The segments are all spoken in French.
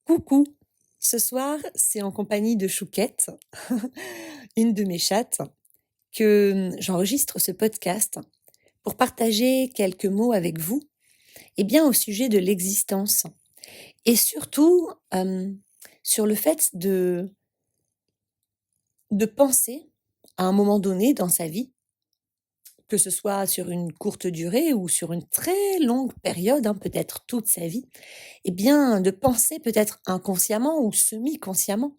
Coucou, ce soir, c'est en compagnie de Chouquette, une de mes chattes, que j'enregistre ce podcast pour partager quelques mots avec vous, au sujet de l'existence et surtout sur le fait de penser à un moment donné dans sa vie, que ce soit sur une courte durée ou sur une très longue période, peut-être toute sa vie, de penser peut-être inconsciemment ou semi-consciemment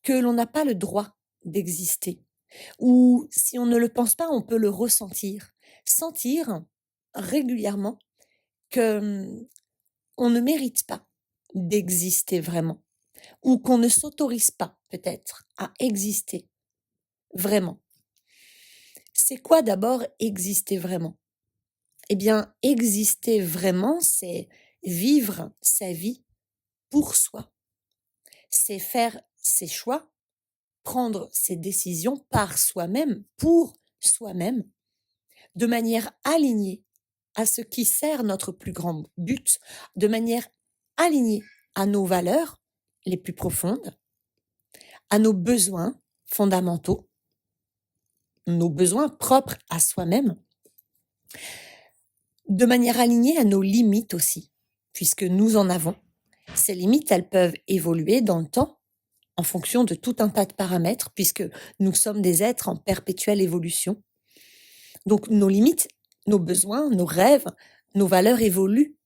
que l'on n'a pas le droit d'exister. Ou si on ne le pense pas, on peut le ressentir. Sentir régulièrement que on ne mérite pas d'exister vraiment. Ou qu'on ne s'autorise pas peut-être à exister vraiment. C'est quoi d'abord exister vraiment? Exister vraiment, c'est vivre sa vie pour soi. C'est faire ses choix, prendre ses décisions par soi-même, pour soi-même, de manière alignée à ce qui sert notre plus grand but, de manière alignée à nos valeurs les plus profondes, à nos besoins fondamentaux, nos besoins propres à soi-même, de manière alignée à nos limites aussi, puisque nous en avons. Ces limites, elles peuvent évoluer dans le temps en fonction de tout un tas de paramètres, puisque nous sommes des êtres en perpétuelle évolution. Donc nos limites, nos besoins, nos rêves, nos valeurs évoluent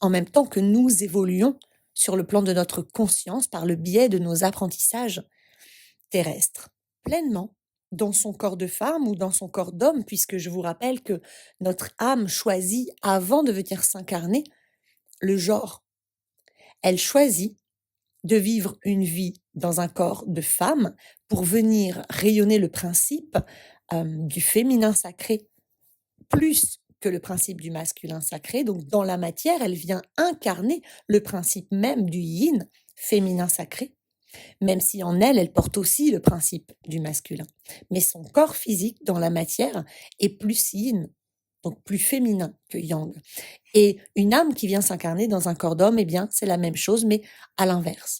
en même temps que nous évoluons sur le plan de notre conscience par le biais de nos apprentissages terrestres, pleinement dans son corps de femme ou dans son corps d'homme, puisque je vous rappelle que notre âme choisit, avant de venir s'incarner, le genre. Elle choisit de vivre une vie dans un corps de femme pour venir rayonner le principe du féminin sacré plus que le principe du masculin sacré. Donc, dans la matière, elle vient incarner le principe même du yin, féminin sacré, même si en elle, elle porte aussi le principe du masculin. Mais son corps physique, dans la matière, est plus yin, donc plus féminin que yang. Et une âme qui vient s'incarner dans un corps d'homme, c'est la même chose, mais à l'inverse.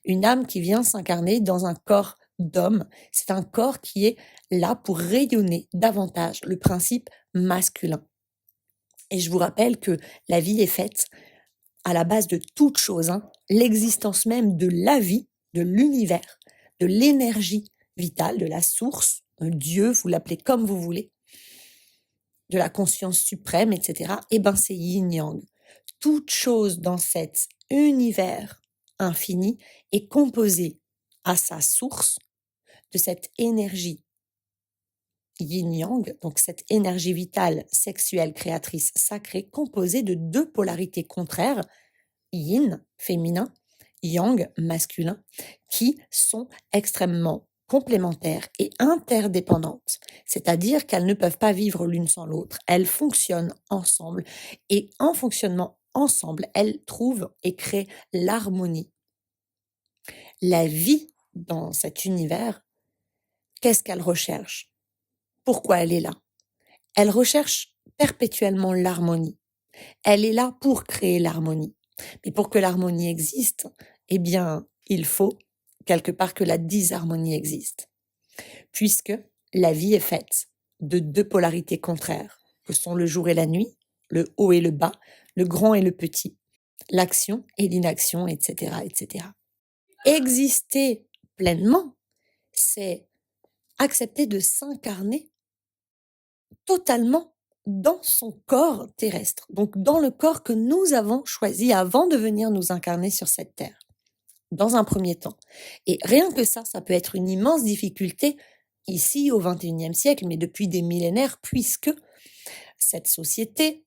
Une âme qui vient s'incarner dans un corps d'homme, c'est un corps qui est là pour rayonner davantage le principe masculin. Et je vous rappelle que la vie est faite à la base de toute chose, l'existence même de la vie, de l'univers, de l'énergie vitale, de la source, Dieu, vous l'appelez comme vous voulez, de la conscience suprême, etc. C'est yin-yang. Toute chose dans cet univers infini est composée à sa source de cette énergie yin-yang, donc cette énergie vitale, sexuelle, créatrice, sacrée, composée de deux polarités contraires, yin, féminin, yang, masculin, qui sont extrêmement complémentaires et interdépendantes, c'est-à-dire qu'elles ne peuvent pas vivre l'une sans l'autre, elles fonctionnent ensemble et en fonctionnement ensemble, elles trouvent et créent l'harmonie. La vie dans cet univers, qu'est-ce qu'elle recherche? Pourquoi elle est là? Elle recherche perpétuellement l'harmonie. Elle est là pour créer l'harmonie. Mais pour que l'harmonie existe, il faut quelque part que la disharmonie existe. Puisque la vie est faite de deux polarités contraires, que sont le jour et la nuit, le haut et le bas, le grand et le petit, l'action et l'inaction, etc., etc. Exister pleinement, c'est accepter de s'incarner totalement dans son corps terrestre, donc dans le corps que nous avons choisi avant de venir nous incarner sur cette terre, dans un premier temps. Et rien que ça peut être une immense difficulté ici au XXIe siècle, mais depuis des millénaires, puisque cette société,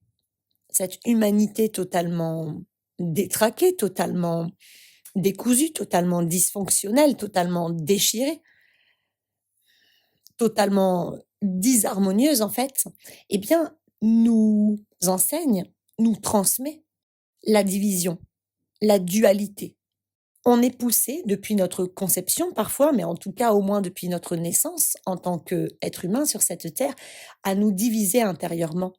cette humanité totalement détraquée, totalement décousue, totalement dysfonctionnelle, totalement déchirée, totalement disharmonieuse en fait, nous enseigne, nous transmet la division, la dualité. On est poussé depuis notre conception parfois, mais en tout cas au moins depuis notre naissance en tant qu'être humain sur cette terre, à nous diviser intérieurement,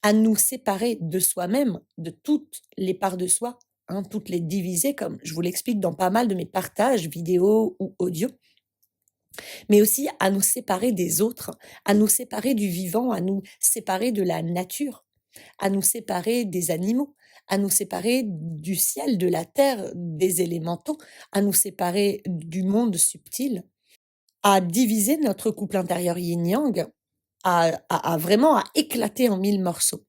à nous séparer de soi-même, de toutes les parts de soi hein, toutes les diviser, comme je vous l'explique dans pas mal de mes partages vidéo ou audio, mais aussi à nous séparer des autres, à nous séparer du vivant, à nous séparer de la nature, à nous séparer des animaux, à nous séparer du ciel, de la terre, des élémentaux, à nous séparer du monde subtil, à diviser notre couple intérieur yin-yang, à vraiment à éclater en mille morceaux.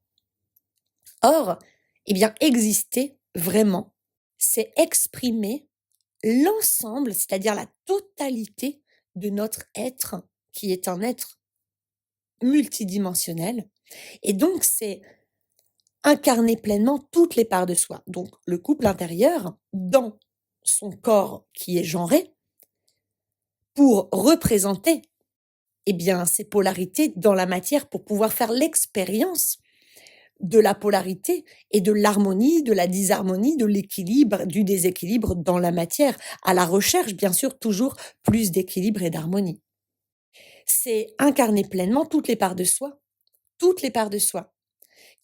Or, eh bien, exister vraiment, c'est exprimer l'ensemble, c'est-à-dire la totalité de notre être, qui est un être multidimensionnel. Et donc, c'est incarner pleinement toutes les parts de soi. Donc, le couple intérieur, dans son corps qui est genré, pour représenter eh bien, ces polarités dans la matière, pour pouvoir faire l'expérience de la polarité et de l'harmonie, de la disharmonie, de l'équilibre, du déséquilibre dans la matière, à la recherche, bien sûr, toujours plus d'équilibre et d'harmonie. C'est incarner pleinement toutes les parts de soi, toutes les parts de soi.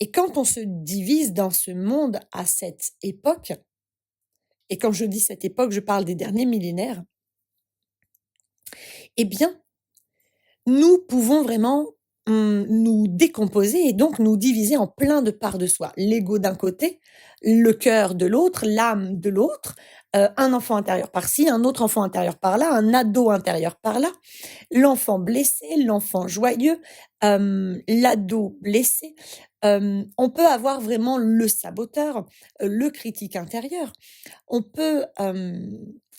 Et quand on se divise dans ce monde à cette époque, et quand je dis cette époque, je parle des derniers millénaires, eh bien, nous pouvons vraiment nous décomposer et donc nous diviser en plein de parts de soi. L'ego d'un côté, le cœur de l'autre, l'âme de l'autre, un enfant intérieur par-ci, un autre enfant intérieur par-là, un ado intérieur par-là, l'enfant blessé, l'enfant joyeux, l'ado blessé. On peut avoir vraiment le saboteur, le critique intérieur. On peut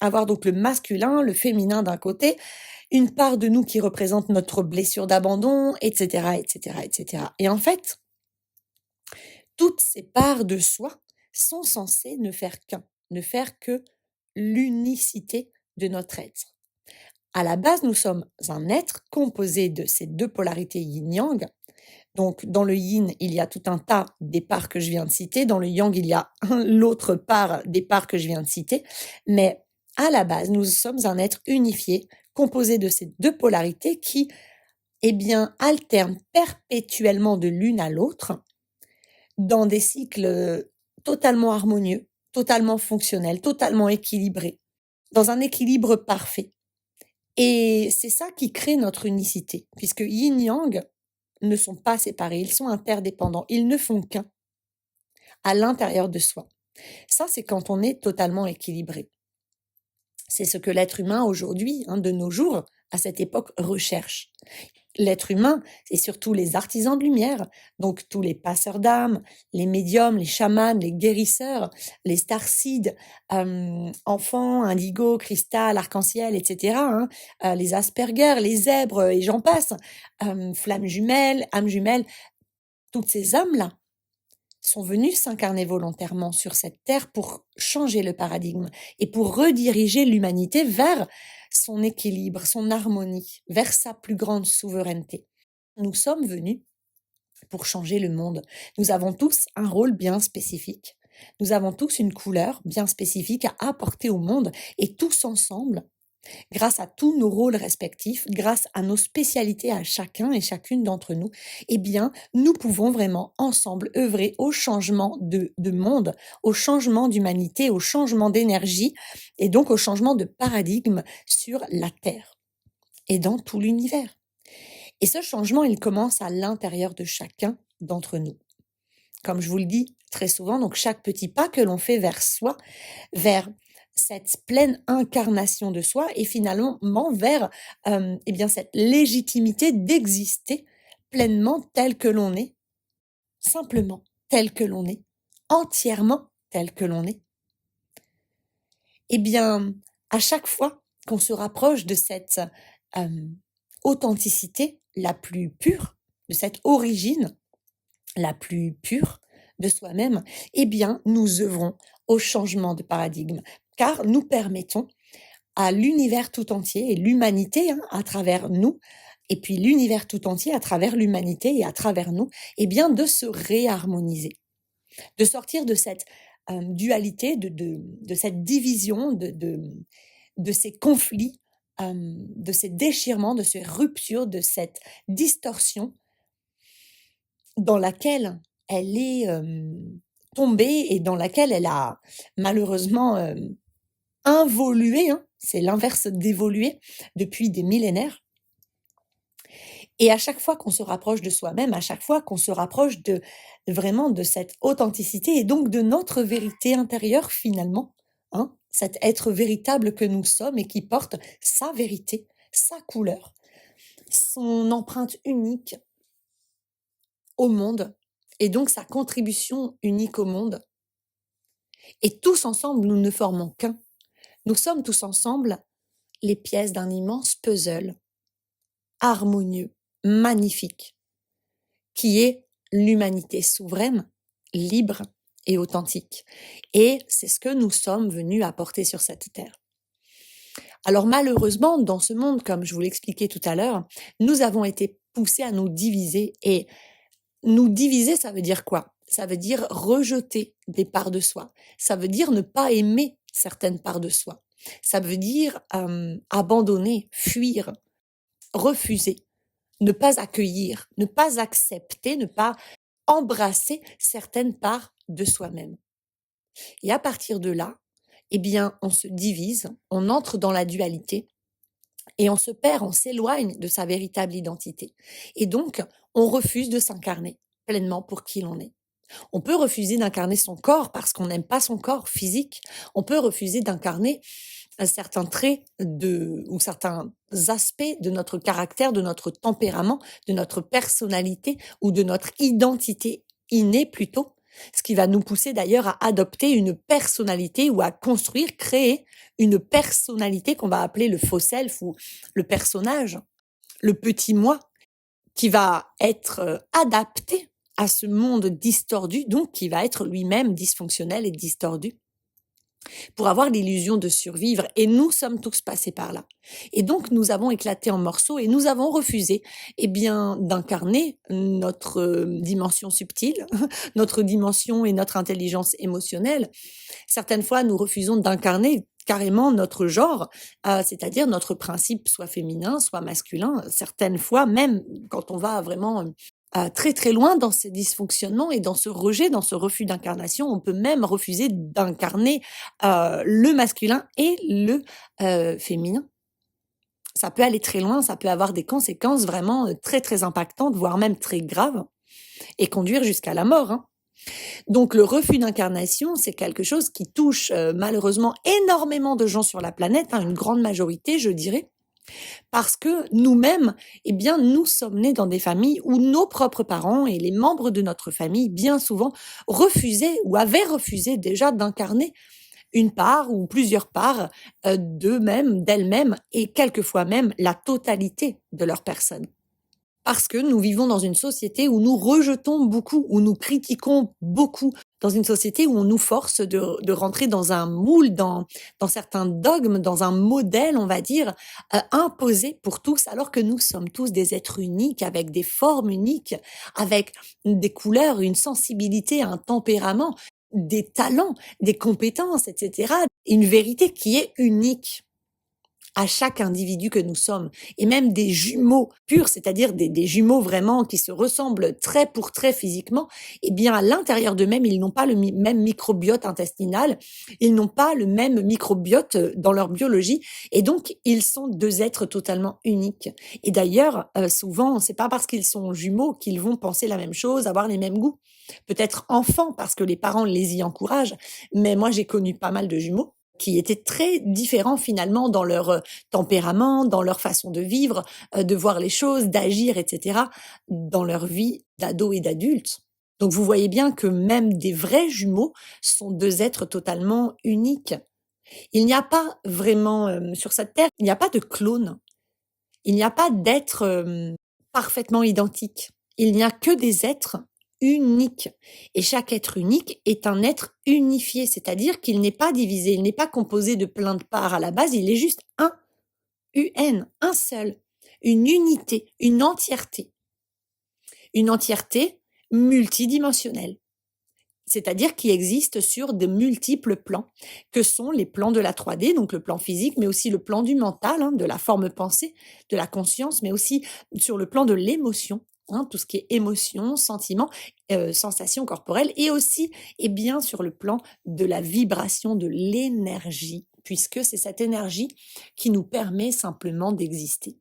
avoir donc le masculin, le féminin d'un côté, une part de nous qui représente notre blessure d'abandon, etc., etc., etc. Et en fait, toutes ces parts de soi sont censées ne faire qu'un, ne faire que l'unicité de notre être. À la base, nous sommes un être composé de ces deux polarités yin-yang. Donc, dans le yin, il y a tout un tas des parts que je viens de citer. Dans le yang, il y a l'autre part des parts que je viens de citer. Mais à la base, nous sommes un être unifié, composé de ces deux polarités qui, eh bien, alternent perpétuellement de l'une à l'autre dans des cycles totalement harmonieux, totalement fonctionnels, totalement équilibrés, dans un équilibre parfait. Et c'est ça qui crée notre unicité, puisque yin-yang ne sont pas séparés, ils sont interdépendants, ils ne font qu'un à l'intérieur de soi. Ça, c'est quand on est totalement équilibré. C'est ce que l'être humain aujourd'hui, de nos jours, à cette époque, recherche. L'être humain, c'est surtout les artisans de lumière, donc tous les passeurs d'âme, les médiums, les chamans, les guérisseurs, les starseeds, enfants, indigo, cristal, arc-en-ciel, etc., les Asperger, les zèbres, et j'en passe, flammes jumelles, âmes jumelles, toutes ces âmes-là sont venues s'incarner volontairement sur cette terre pour changer le paradigme et pour rediriger l'humanité vers son équilibre, son harmonie, vers sa plus grande souveraineté. Nous sommes venus pour changer le monde. Nous avons tous un rôle bien spécifique. Nous avons tous une couleur bien spécifique à apporter au monde et tous ensemble, grâce à tous nos rôles respectifs, grâce à nos spécialités à chacun et chacune d'entre nous, eh bien, nous pouvons vraiment ensemble œuvrer au changement de monde, au changement d'humanité, au changement d'énergie et donc au changement de paradigme sur la Terre et dans tout l'univers. Et ce changement, il commence à l'intérieur de chacun d'entre nous. Comme je vous le dis très souvent, donc chaque petit pas que l'on fait vers soi, vers cette pleine incarnation de soi et finalement vers eh bien cette légitimité d'exister pleinement tel que l'on est, simplement tel que l'on est, entièrement tel que l'on est. Eh bien, à chaque fois qu'on se rapproche de cette authenticité la plus pure, de cette origine la plus pure de soi-même, eh bien, nous œuvrons au changement de paradigme, car nous permettons à l'univers tout entier et l'humanité à travers nous, et puis l'univers tout entier à travers l'humanité et à travers nous, eh bien, de se réharmoniser, de sortir de cette dualité, de cette division, de ces conflits, de ces déchirements, de ces ruptures, de cette distorsion dans laquelle elle est tombée et dans laquelle elle a malheureusement involué, hein, c'est l'inverse d'évoluer depuis des millénaires. Et à chaque fois qu'on se rapproche de soi-même, à chaque fois qu'on se rapproche de vraiment de cette authenticité et donc de notre vérité intérieure finalement, hein, cet être véritable que nous sommes et qui porte sa vérité, sa couleur, son empreinte unique au monde et donc sa contribution unique au monde. Et tous ensemble, nous ne formons qu'un. Nous sommes tous ensemble les pièces d'un immense puzzle harmonieux, magnifique, qui est l'humanité souveraine, libre et authentique. Et c'est ce que nous sommes venus apporter sur cette terre. Alors malheureusement, dans ce monde, comme je vous l'expliquais tout à l'heure, nous avons été poussés à nous diviser. Et nous diviser, ça veut dire quoi? Ça veut dire rejeter des parts de soi. Ça veut dire ne pas aimer certaines parts de soi. Ça veut dire abandonner, fuir, refuser, ne pas accueillir, ne pas accepter, ne pas embrasser certaines parts de soi-même. Et à partir de là, eh bien, on se divise, on entre dans la dualité et on se perd, on s'éloigne de sa véritable identité. Et donc, on refuse de s'incarner pleinement pour qui l'on est. On peut refuser d'incarner son corps parce qu'on n'aime pas son corps physique. On peut refuser d'incarner certains traits ou certains aspects de notre caractère, de notre tempérament, de notre personnalité ou de notre identité innée plutôt, ce qui va nous pousser d'ailleurs à adopter une personnalité ou à construire, créer une personnalité qu'on va appeler le faux self ou le personnage, le petit moi, qui va être adapté à ce monde distordu, donc qui va être lui-même dysfonctionnel et distordu, pour avoir l'illusion de survivre. Et nous sommes tous passés par là. Et donc, nous avons éclaté en morceaux et nous avons refusé, eh bien, d'incarner notre dimension subtile, notre dimension et notre intelligence émotionnelle. Certaines fois, nous refusons d'incarner carrément notre genre, c'est-à-dire notre principe soit féminin, soit masculin. Certaines fois, même quand on va vraiment très très loin dans ces dysfonctionnements et dans ce rejet, dans ce refus d'incarnation, on peut même refuser d'incarner le masculin et le féminin. Ça peut aller très loin, ça peut avoir des conséquences vraiment très très impactantes, voire même très graves, et conduire jusqu'à la mort, hein. Donc le refus d'incarnation, c'est quelque chose qui touche malheureusement énormément de gens sur la planète, hein, une grande majorité, je dirais, parce que nous-mêmes, eh bien, nous sommes nés dans des familles où nos propres parents et les membres de notre famille, bien souvent, refusaient ou avaient refusé déjà d'incarner une part ou plusieurs parts d'eux-mêmes, d'elles-mêmes, et quelquefois même la totalité de leur personne. Parce que nous vivons dans une société où nous rejetons beaucoup, où nous critiquons beaucoup, dans une société où on nous force de rentrer dans un moule, dans certains dogmes, dans un modèle, on va dire, imposé pour tous, alors que nous sommes tous des êtres uniques, avec des formes uniques, avec des couleurs, une sensibilité, un tempérament, des talents, des compétences, etc. Une vérité qui est unique à chaque individu que nous sommes, et même des jumeaux purs, c'est-à-dire des jumeaux vraiment qui se ressemblent trait pour trait physiquement, eh bien à l'intérieur d'eux-mêmes, ils n'ont pas le même microbiote intestinal, ils n'ont pas le même microbiote dans leur biologie, et donc ils sont deux êtres totalement uniques. Et d'ailleurs, souvent, c'est pas parce qu'ils sont jumeaux qu'ils vont penser la même chose, avoir les mêmes goûts. Peut-être enfants, parce que les parents les y encouragent, mais moi j'ai connu pas mal de jumeaux qui étaient très différents finalement dans leur tempérament, dans leur façon de vivre, de voir les choses, d'agir, etc., dans leur vie d'ado et d'adulte. Donc vous voyez bien que même des vrais jumeaux sont deux êtres totalement uniques. Il n'y a pas vraiment, sur cette terre, il n'y a pas de clone. Il n'y a pas d'être parfaitement identique. Il n'y a que des êtres uniques. Et chaque être unique est un être unifié, c'est-à-dire qu'il n'est pas divisé, il n'est pas composé de plein de parts à la base, il est juste un, UN, un seul, une unité, une entièreté multidimensionnelle. C'est-à-dire qui existe sur de multiples plans, que sont les plans de la 3D, donc le plan physique, mais aussi le plan du mental, hein, de la forme pensée, de la conscience, mais aussi sur le plan de l'émotion, hein, tout ce qui est émotion, sentiment, sensations corporelles et aussi et bien sur le plan de la vibration, de l'énergie, puisque c'est cette énergie qui nous permet simplement d'exister.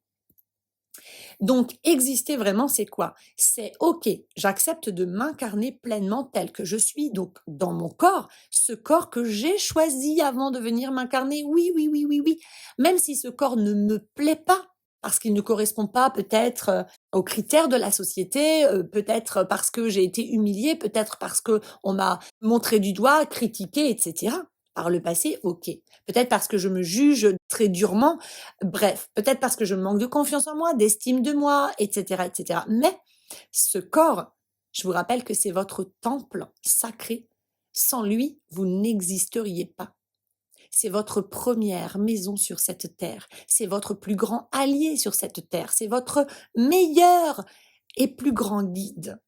Donc exister vraiment, c'est quoi? C'est OK, j'accepte de m'incarner pleinement tel que je suis, donc dans mon corps, ce corps que j'ai choisi avant de venir m'incarner. Oui, oui, oui, oui, oui. Même si ce corps ne me plaît pas, parce qu'il ne correspond pas peut-être aux critères de la société, peut-être parce que j'ai été humiliée, peut-être parce que on m'a montré du doigt, critiqué, etc. Par le passé, OK. Peut-être parce que je me juge très durement. Bref, peut-être parce que je manque de confiance en moi, d'estime de moi, etc., etc. Mais ce corps, je vous rappelle que c'est votre temple sacré. Sans lui, vous n'existeriez pas. C'est votre première maison sur cette terre. C'est votre plus grand allié sur cette terre. C'est votre meilleur et plus grand guide.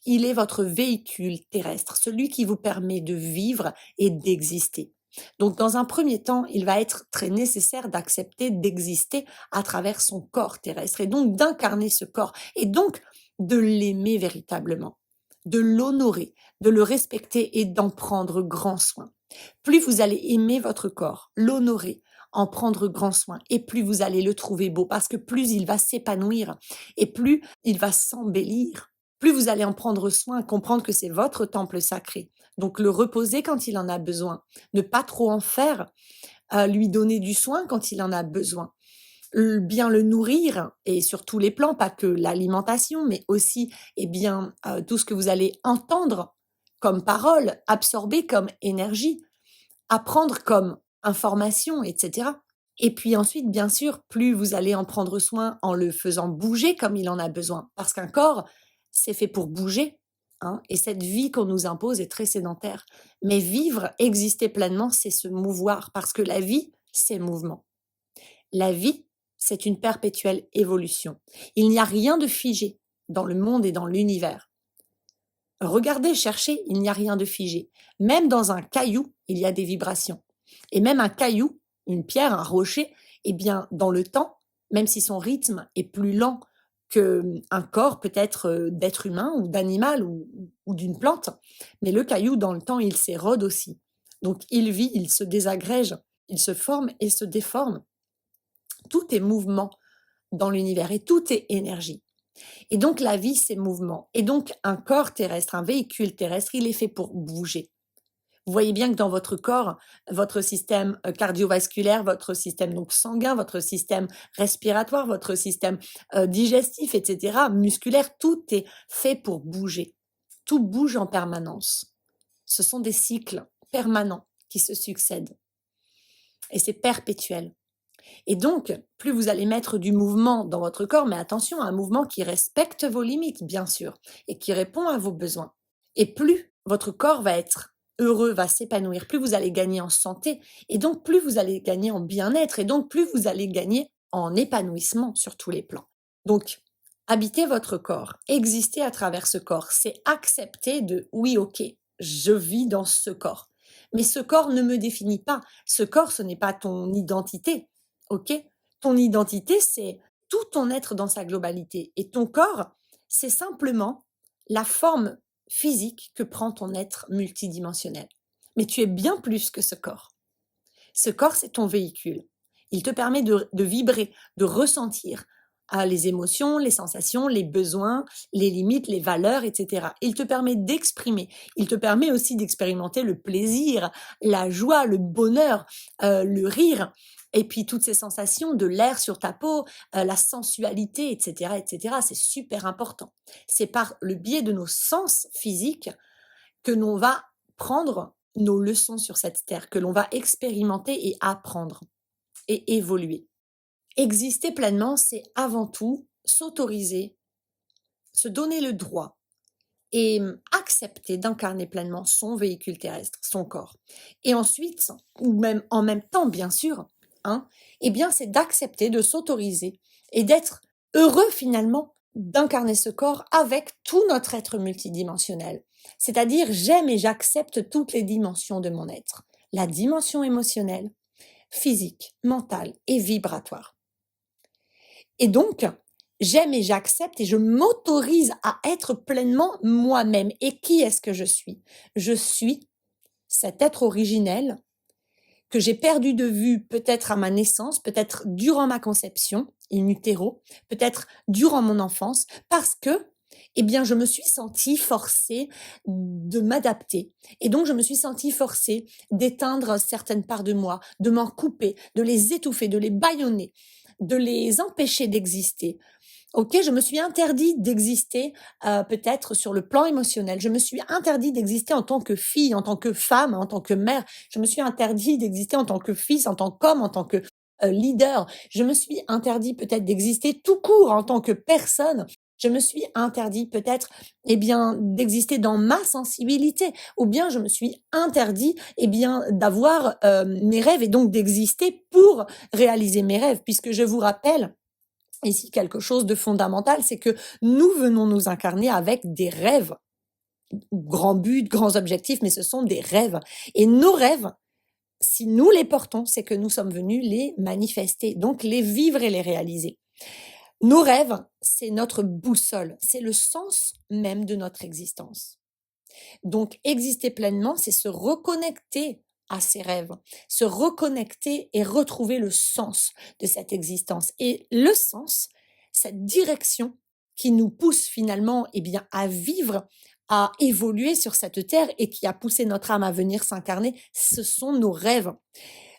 Il est votre véhicule terrestre, celui qui vous permet de vivre et d'exister. Donc, dans un premier temps, il va être très nécessaire d'accepter d'exister à travers son corps terrestre et donc d'incarner ce corps et donc de l'aimer véritablement, de l'honorer, de le respecter et d'en prendre grand soin. Plus vous allez aimer votre corps, l'honorer, en prendre grand soin, et plus vous allez le trouver beau, parce que plus il va s'épanouir et plus il va s'embellir. Plus vous allez en prendre soin, comprendre que c'est votre temple sacré. Donc le reposer quand il en a besoin, ne pas trop en faire, lui donner du soin quand il en a besoin, bien le nourrir et sur tous les plans, pas que l'alimentation, mais aussi eh bien tout ce que vous allez entendre comme parole, absorber comme énergie, apprendre comme information, etc. Et puis ensuite, bien sûr, plus vous allez en prendre soin en le faisant bouger comme il en a besoin. Parce qu'un corps, c'est fait pour bouger. Hein, et cette vie qu'on nous impose est très sédentaire. Mais vivre, exister pleinement, c'est se mouvoir. Parce que la vie, c'est mouvement. La vie, c'est une perpétuelle évolution. Il n'y a rien de figé dans le monde et dans l'univers. Regardez, cherchez, il n'y a rien de figé. Même dans un caillou, il y a des vibrations. Et même un caillou, une pierre, un rocher, eh bien, dans le temps, même si son rythme est plus lent qu'un corps peut-être d'être humain ou d'animal ou d'une plante, mais le caillou, dans le temps, il s'érode aussi. Donc, il vit, il se désagrège, il se forme et se déforme. Tout est mouvement dans l'univers et tout est énergie. Et donc la vie, c'est mouvement. Et donc un corps terrestre, un véhicule terrestre, il est fait pour bouger. Vous voyez bien que dans votre corps, votre système cardiovasculaire, votre système donc sanguin, votre système respiratoire, votre système digestif, etc., musculaire, tout est fait pour bouger. Tout bouge en permanence. Ce sont des cycles permanents qui se succèdent. Et c'est perpétuel. Et donc, plus vous allez mettre du mouvement dans votre corps, mais attention, un mouvement qui respecte vos limites, bien sûr, et qui répond à vos besoins. Et plus votre corps va être heureux, va s'épanouir, plus vous allez gagner en santé, et donc plus vous allez gagner en bien-être, et donc plus vous allez gagner en épanouissement sur tous les plans. Donc, habiter votre corps, exister à travers ce corps, c'est accepter de, oui, ok, je vis dans ce corps. Mais ce corps ne me définit pas. Ce corps, ce n'est pas ton identité. OK? Ton identité, c'est tout ton être dans sa globalité et ton corps, c'est simplement la forme physique que prend ton être multidimensionnel. Mais tu es bien plus que ce corps. Ce corps, c'est ton véhicule. Il te permet de vibrer, de ressentir les émotions, les sensations, les besoins, les limites, les valeurs, etc. Il te permet d'exprimer. Il te permet aussi d'expérimenter le plaisir, la joie, le bonheur, le rire, et puis toutes ces sensations de l'air sur ta peau, la sensualité, etc., etc. C'est super important. C'est par le biais de nos sens physiques que l'on va prendre nos leçons sur cette terre, que l'on va expérimenter et apprendre et évoluer. Exister pleinement, c'est avant tout s'autoriser, se donner le droit et accepter d'incarner pleinement son véhicule terrestre, son corps. Et ensuite, ou même en même temps, bien sûr, hein, eh bien, c'est d'accepter, de s'autoriser et d'être heureux finalement d'incarner ce corps avec tout notre être multidimensionnel. C'est-à-dire, j'aime et j'accepte toutes les dimensions de mon être. La dimension émotionnelle, physique, mentale et vibratoire. Et donc, j'aime et j'accepte et je m'autorise à être pleinement moi-même. Et qui est-ce que je suis? Je suis cet être originel que j'ai perdu de vue peut-être à ma naissance, peut-être durant ma conception, in utero, peut-être durant mon enfance, parce que, eh bien, je me suis sentie forcée de m'adapter. Et donc, je me suis sentie forcée d'éteindre certaines parts de moi, de m'en couper, de les étouffer, de les bâillonner, de les empêcher d'exister. OK, je me suis interdit d'exister, peut-être sur le plan émotionnel. Je me suis interdit d'exister en tant que fille, en tant que femme, en tant que mère. Je me suis interdit d'exister en tant que fils, en tant qu'homme, en tant que, leader. Je me suis interdit peut-être d'exister tout court en tant que personne. Je me suis interdit peut-être, eh bien, d'exister dans ma sensibilité ou bien je me suis interdit, eh bien, d'avoir, mes rêves et donc d'exister pour réaliser mes rêves. Puisque je vous rappelle ici quelque chose de fondamental, c'est que nous venons nous incarner avec des rêves, grands buts, grands objectifs, mais ce sont des rêves. Et nos rêves, si nous les portons, c'est que nous sommes venus les manifester, donc les vivre et les réaliser. Nos rêves, c'est notre boussole, c'est le sens même de notre existence. Donc, exister pleinement, c'est se reconnecter à ses rêves, se reconnecter et retrouver le sens de cette existence. Et le sens, cette direction qui nous pousse finalement, eh bien, à vivre, à évoluer sur cette terre et qui a poussé notre âme à venir s'incarner, ce sont nos rêves.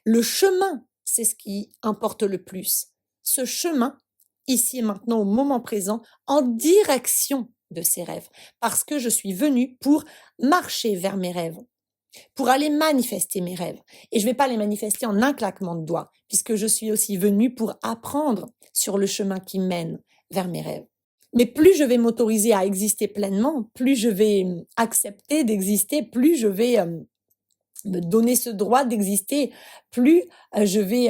Le chemin, c'est ce qui importe le plus. Ce chemin, ici et maintenant, au moment présent, en direction de ces rêves. Parce que je suis venue pour marcher vers mes rêves, pour aller manifester mes rêves. Et je ne vais pas les manifester en un claquement de doigts, puisque je suis aussi venue pour apprendre sur le chemin qui mène vers mes rêves. Mais plus je vais m'autoriser à exister pleinement, plus je vais accepter d'exister, plus je vais me donner ce droit d'exister, plus je vais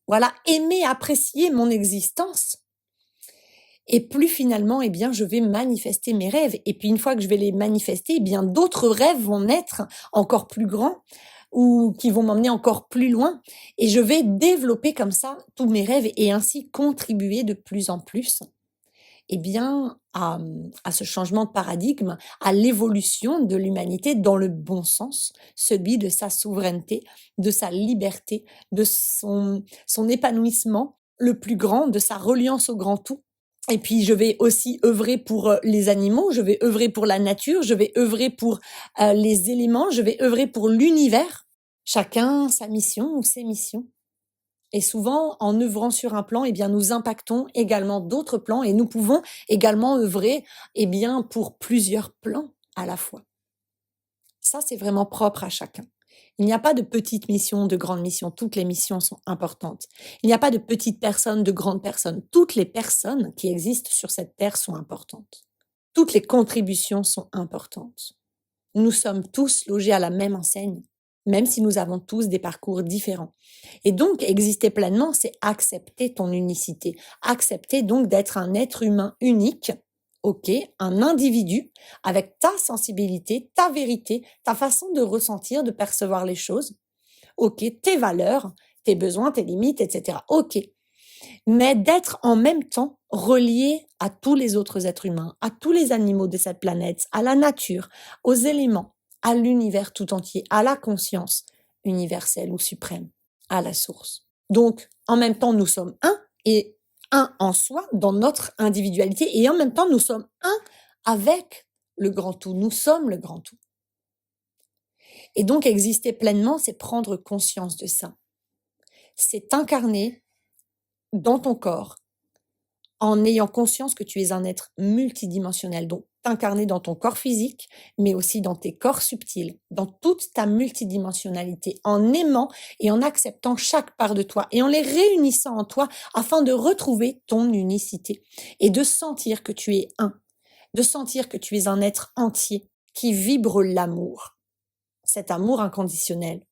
voilà, aimer, apprécier mon existence. Et plus finalement, eh bien, je vais manifester mes rêves. Et puis une fois que je vais les manifester, eh bien, d'autres rêves vont naître encore plus grands ou qui vont m'emmener encore plus loin. Et je vais développer comme ça tous mes rêves et ainsi contribuer de plus en plus, eh bien, à ce changement de paradigme, à l'évolution de l'humanité dans le bon sens, celui de sa souveraineté, de sa liberté, de son épanouissement le plus grand, de sa reliance au grand tout. Et puis, je vais aussi œuvrer pour les animaux, je vais œuvrer pour la nature, je vais œuvrer pour les éléments, je vais œuvrer pour l'univers. Chacun sa mission ou ses missions. Et souvent, en œuvrant sur un plan, eh bien, nous impactons également d'autres plans et nous pouvons également œuvrer, eh bien, pour plusieurs plans à la fois. Ça, c'est vraiment propre à chacun. Il n'y a pas de petites missions, de grandes missions. Toutes les missions sont importantes. Il n'y a pas de petites personnes, de grandes personnes. Toutes les personnes qui existent sur cette terre sont importantes. Toutes les contributions sont importantes. Nous sommes tous logés à la même enseigne, même si nous avons tous des parcours différents. Et donc, exister pleinement, c'est accepter ton unicité. Accepter donc d'être un être humain unique, ok, un individu avec ta sensibilité, ta vérité, ta façon de ressentir, de percevoir les choses, ok, tes valeurs, tes besoins, tes limites, etc. Ok, mais d'être en même temps relié à tous les autres êtres humains, à tous les animaux de cette planète, à la nature, aux éléments, à l'univers tout entier, à la conscience universelle ou suprême, à la source. Donc, en même temps, nous sommes un et un en soi dans notre individualité et en même temps, nous sommes un avec le grand tout. Nous sommes le grand tout. Et donc, exister pleinement, c'est prendre conscience de ça. C'est incarner dans ton corps en ayant conscience que tu es un être multidimensionnel, donc t'incarner dans ton corps physique, mais aussi dans tes corps subtils, dans toute ta multidimensionnalité, en aimant et en acceptant chaque part de toi et en les réunissant en toi afin de retrouver ton unicité et de sentir que tu es un, de sentir que tu es un être entier qui vibre l'amour, cet amour inconditionnel.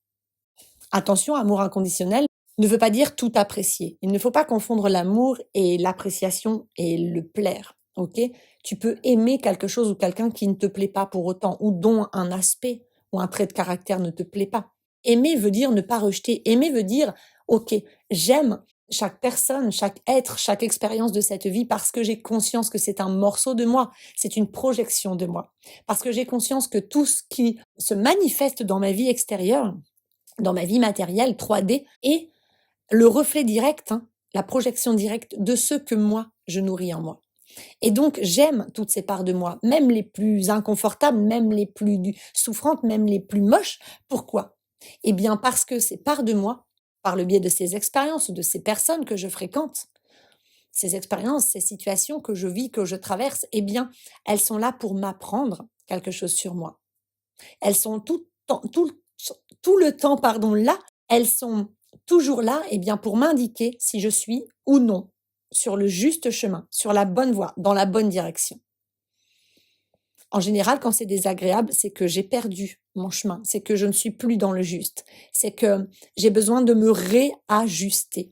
Attention, amour inconditionnel ne veut pas dire tout apprécier. Il ne faut pas confondre l'amour et l'appréciation et le plaire. Ok? Tu peux aimer quelque chose ou quelqu'un qui ne te plaît pas pour autant, ou dont un aspect ou un trait de caractère ne te plaît pas. Aimer veut dire ne pas rejeter. Aimer veut dire, ok, j'aime chaque personne, chaque être, chaque expérience de cette vie, parce que j'ai conscience que c'est un morceau de moi, c'est une projection de moi. Parce que j'ai conscience que tout ce qui se manifeste dans ma vie extérieure, dans ma vie matérielle 3D, est le reflet direct, hein, la projection directe de ce que moi, je nourris en moi. Et donc, j'aime toutes ces parts de moi, même les plus inconfortables, même les plus souffrantes, même les plus moches. Pourquoi? Eh bien, parce que ces parts de moi, par le biais de ces expériences ou de ces personnes que je fréquente, ces expériences, ces situations que je vis, que je traverse, eh bien, elles sont là pour m'apprendre quelque chose sur moi. Elles sont tout le temps, pardon, là. Elles sont toujours là, eh bien, pour m'indiquer si je suis ou non sur le juste chemin, sur la bonne voie, dans la bonne direction. En général, quand c'est désagréable, c'est que j'ai perdu mon chemin, c'est que je ne suis plus dans le juste, c'est que j'ai besoin de me réajuster,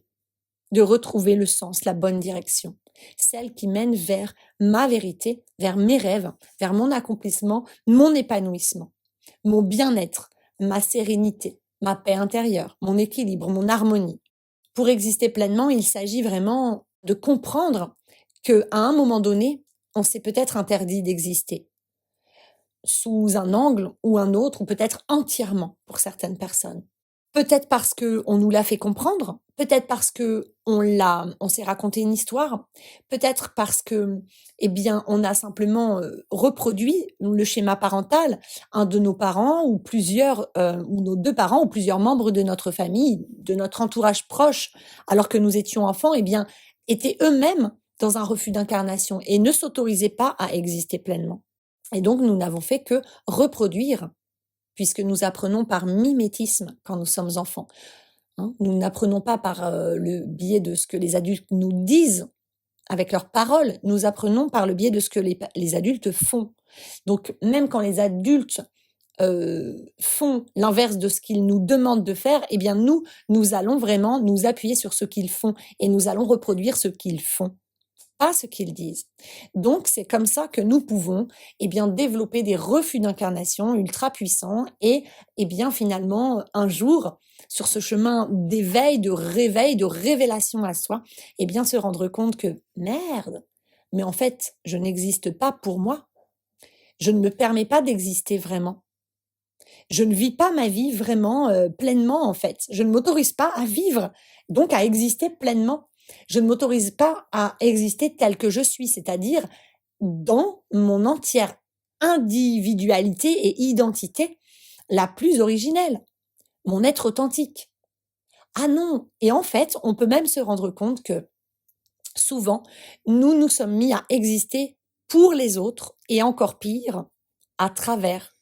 de retrouver le sens, la bonne direction, celle qui mène vers ma vérité, vers mes rêves, vers mon accomplissement, mon épanouissement, mon bien-être, ma sérénité, ma paix intérieure, mon équilibre, mon harmonie. Pour exister pleinement, il s'agit vraiment de comprendre qu'à un moment donné, on s'est peut-être interdit d'exister sous un angle ou un autre, ou peut-être entièrement pour certaines personnes. Peut-être parce que on nous l'a fait comprendre, peut-être parce que on s'est raconté une histoire, peut-être parce que, eh bien, on a simplement reproduit le schéma parental, un de nos parents ou plusieurs, ou nos deux parents ou plusieurs membres de notre famille, de notre entourage proche, alors que nous étions enfants, eh bien, étaient eux-mêmes dans un refus d'incarnation et ne s'autorisaient pas à exister pleinement. Et donc, nous n'avons fait que reproduire, puisque nous apprenons par mimétisme quand nous sommes enfants. Hein. Nous n'apprenons pas par le biais de ce que les adultes nous disent avec leurs paroles, nous apprenons par le biais de ce que les adultes font. Donc, même quand les adultes font l'inverse de ce qu'ils nous demandent de faire, eh bien nous allons vraiment nous appuyer sur ce qu'ils font et nous allons reproduire ce qu'ils font, pas ce qu'ils disent. Donc, c'est comme ça que nous pouvons, eh bien, développer des refus d'incarnation ultra puissants et, eh bien, finalement, un jour, sur ce chemin d'éveil, de réveil, de révélation à soi, eh bien, se rendre compte que merde, mais en fait, je n'existe pas pour moi. Je ne me permets pas d'exister vraiment. Je ne vis pas ma vie vraiment pleinement, en fait. Je ne m'autorise pas à vivre, donc à exister pleinement. Je ne m'autorise pas à exister tel que je suis, c'est-à-dire dans mon entière individualité et identité la plus originelle, mon être authentique. Ah non! Et en fait, on peut même se rendre compte que souvent, nous nous sommes mis à exister pour les autres et encore pire, à travers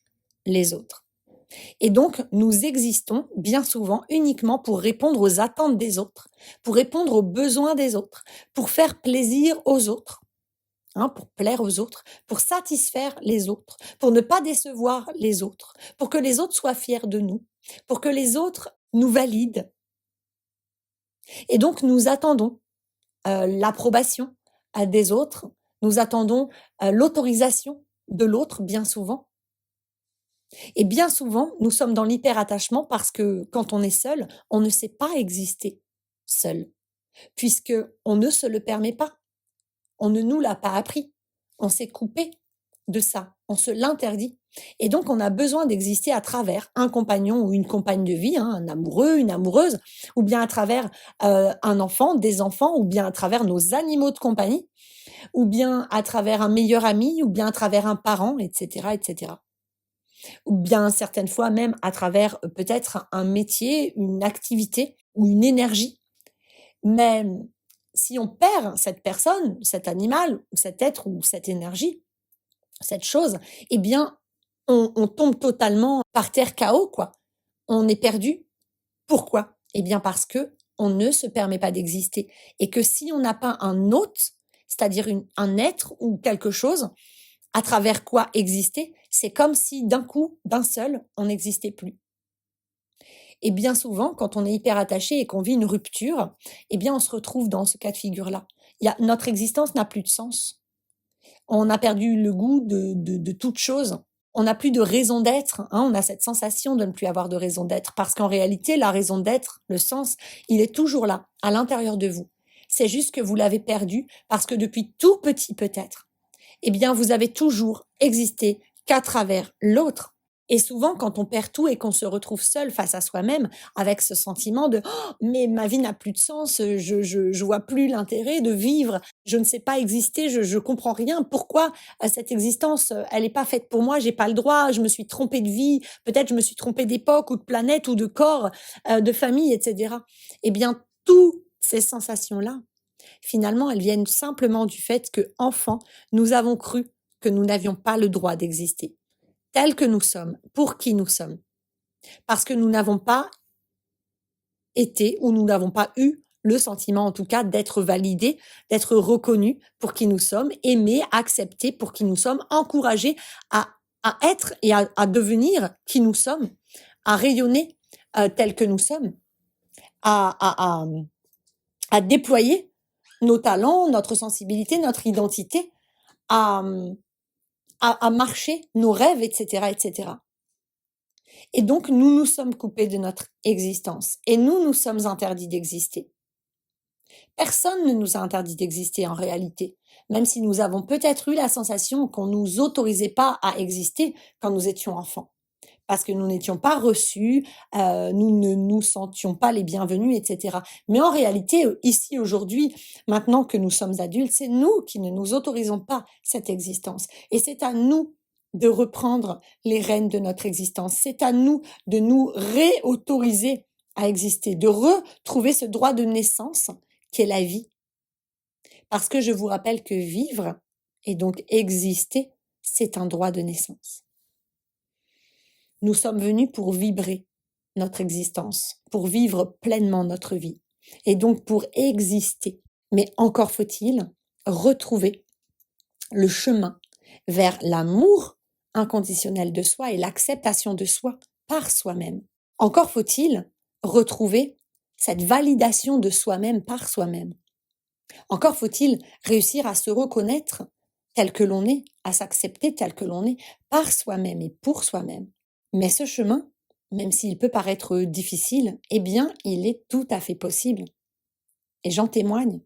les autres. Et donc, nous existons bien souvent uniquement pour répondre aux attentes des autres, pour répondre aux besoins des autres, pour faire plaisir aux autres, hein, pour plaire aux autres, pour satisfaire les autres, pour ne pas décevoir les autres, pour que les autres soient fiers de nous, pour que les autres nous valident. Et donc, nous attendons l'approbation des autres, nous attendons l'autorisation de l'autre bien souvent. Et bien souvent, nous sommes dans l'hyperattachement parce que quand on est seul, on ne sait pas exister seul, puisque on ne se le permet pas. On ne nous l'a pas appris. On s'est coupé de ça. On se l'interdit. Et donc, on a besoin d'exister à travers un compagnon ou une compagne de vie, hein, un amoureux, une amoureuse, ou bien à travers un enfant, des enfants, ou bien à travers nos animaux de compagnie, ou bien à travers un meilleur ami, ou bien à travers un parent, etc., etc. Ou bien certaines fois même à travers peut-être un métier, une activité ou une énergie. Mais si on perd cette personne, cet animal, ou cet être, ou cette énergie, cette chose, eh bien, on tombe totalement par terre KO, quoi. On est perdu. Pourquoi? Eh bien, parce que on ne se permet pas d'exister. Et que si on n'a pas un hôte, c'est-à-dire un être ou quelque chose, à travers quoi exister, c'est comme si d'un coup, d'un seul, on n'existait plus. Et bien souvent, quand on est hyper attaché et qu'on vit une rupture, eh bien, on se retrouve dans ce cas de figure-là. Notre existence n'a plus de sens. On a perdu le goût de toute chose. on n'a plus de raison d'être, hein, on a cette sensation de ne plus avoir de raison d'être, parce qu'en réalité, la raison d'être, le sens, il est toujours là, à l'intérieur de vous. C'est juste que vous l'avez perdu, parce que depuis tout petit peut-être, eh bien, vous avez toujours existé qu'à travers l'autre. Et souvent, quand on perd tout et qu'on se retrouve seul face à soi-même, avec ce sentiment de «Oh, mais ma vie n'a plus de sens, je vois plus l'intérêt de vivre, je ne sais pas exister, je comprends rien. Pourquoi cette existence, elle n'est pas faite pour moi, j'ai pas le droit, je me suis trompée de vie, peut-être je me suis trompée d'époque ou de planète ou de corps, de famille, etc.» Eh bien, toutes ces sensations-là, finalement, elles viennent simplement du fait que, enfant, nous avons cru que nous n'avions pas le droit d'exister, tels que nous sommes, pour qui nous sommes, parce que nous n'avons pas été ou nous n'avons pas eu le sentiment, en tout cas, d'être validés, d'être reconnus pour qui nous sommes, aimés, acceptés pour qui nous sommes, encouragés à être et à devenir qui nous sommes, à rayonner tels que nous sommes, à, à, à déployer nos talents, notre sensibilité, notre identité, à, à marcher nos rêves, etc., etc. Et donc, nous nous sommes coupés de notre existence et nous nous sommes interdits d'exister. Personne ne nous a interdit d'exister en réalité, même si nous avons peut-être eu la sensation qu'on ne nous autorisait pas à exister quand nous étions enfants, parce que nous n'étions pas reçus, nous ne nous sentions pas les bienvenus, etc. Mais en réalité, ici, aujourd'hui, maintenant que nous sommes adultes, c'est nous qui ne nous autorisons pas cette existence. Et c'est à nous de reprendre les rênes de notre existence. C'est à nous de nous réautoriser à exister, de retrouver ce droit de naissance qui est la vie. Parce que je vous rappelle que vivre, et donc exister, c'est un droit de naissance. Nous sommes venus pour vibrer notre existence, pour vivre pleinement notre vie, et donc pour exister. Mais encore faut-il retrouver le chemin vers l'amour inconditionnel de soi et l'acceptation de soi par soi-même. Encore faut-il retrouver cette validation de soi-même par soi-même. Encore faut-il réussir à se reconnaître tel que l'on est, à s'accepter tel que l'on est par soi-même et pour soi-même. Mais ce chemin, même s'il peut paraître difficile, eh bien, il est tout à fait possible. Et j'en témoigne.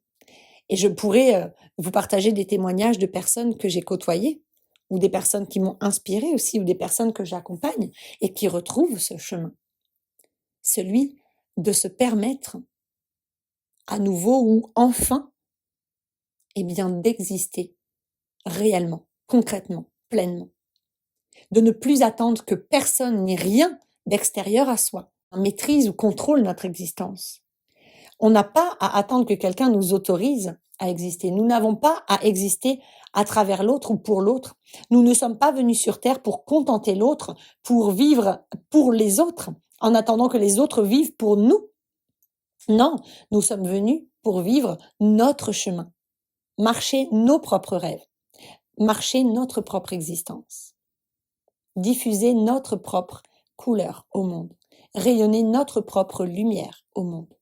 Et je pourrais vous partager des témoignages de personnes que j'ai côtoyées, ou des personnes qui m'ont inspirée aussi, ou des personnes que j'accompagne et qui retrouvent ce chemin. Celui de se permettre à nouveau ou enfin, eh bien, d'exister réellement, concrètement, pleinement. De ne plus attendre que personne ni rien d'extérieur à soi maîtrise ou contrôle notre existence. On n'a pas à attendre que quelqu'un nous autorise à exister. Nous n'avons pas à exister à travers l'autre ou pour l'autre. Nous ne sommes pas venus sur Terre pour contenter l'autre, pour vivre pour les autres, en attendant que les autres vivent pour nous. Non, nous sommes venus pour vivre notre chemin, marcher nos propres rêves, marcher notre propre existence, diffuser notre propre couleur au monde, rayonner notre propre lumière au monde,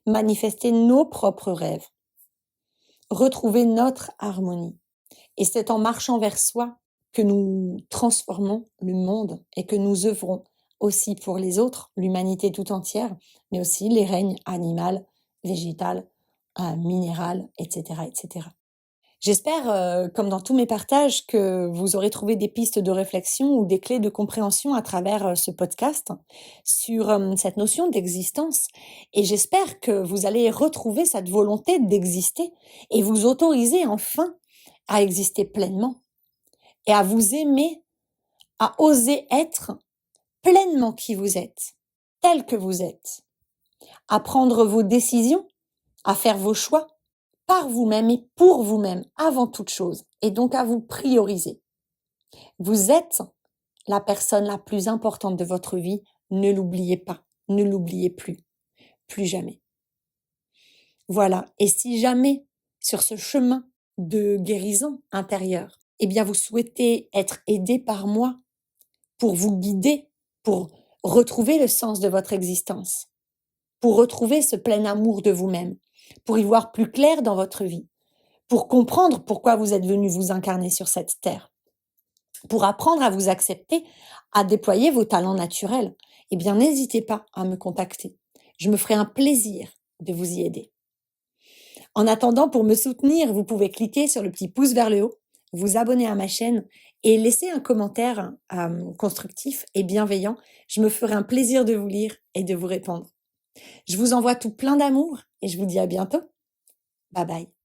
manifester nos propres rêves, retrouver notre harmonie. Et c'est en marchant vers soi que nous transformons le monde et que nous œuvrons aussi pour les autres, l'humanité tout entière, mais aussi les règnes animal, végétal, minéral, etc., etc. J'espère, comme dans tous mes partages, que vous aurez trouvé des pistes de réflexion ou des clés de compréhension à travers ce podcast sur cette notion d'existence. Et j'espère que vous allez retrouver cette volonté d'exister et vous autoriser enfin à exister pleinement et à vous aimer, à oser être pleinement qui vous êtes, tel que vous êtes, à prendre vos décisions, à faire vos choix par vous-même et pour vous-même avant toute chose, et donc à vous prioriser. Vous êtes la personne la plus importante de votre vie, ne l'oubliez pas, ne l'oubliez plus, plus jamais. Voilà, et si jamais sur ce chemin de guérison intérieure, eh bien vous souhaitez être aidé par moi pour vous guider, pour retrouver le sens de votre existence, pour retrouver ce plein amour de vous-même, pour y voir plus clair dans votre vie, pour comprendre pourquoi vous êtes venu vous incarner sur cette terre, pour apprendre à vous accepter, à déployer vos talents naturels, eh bien, n'hésitez pas à me contacter. Je me ferai un plaisir de vous y aider. En attendant, pour me soutenir, vous pouvez cliquer sur le petit pouce vers le haut, vous abonner à ma chaîne et laisser un commentaire constructif et bienveillant. Je me ferai un plaisir de vous lire et de vous répondre. Je vous envoie tout plein d'amour et je vous dis à bientôt. Bye bye.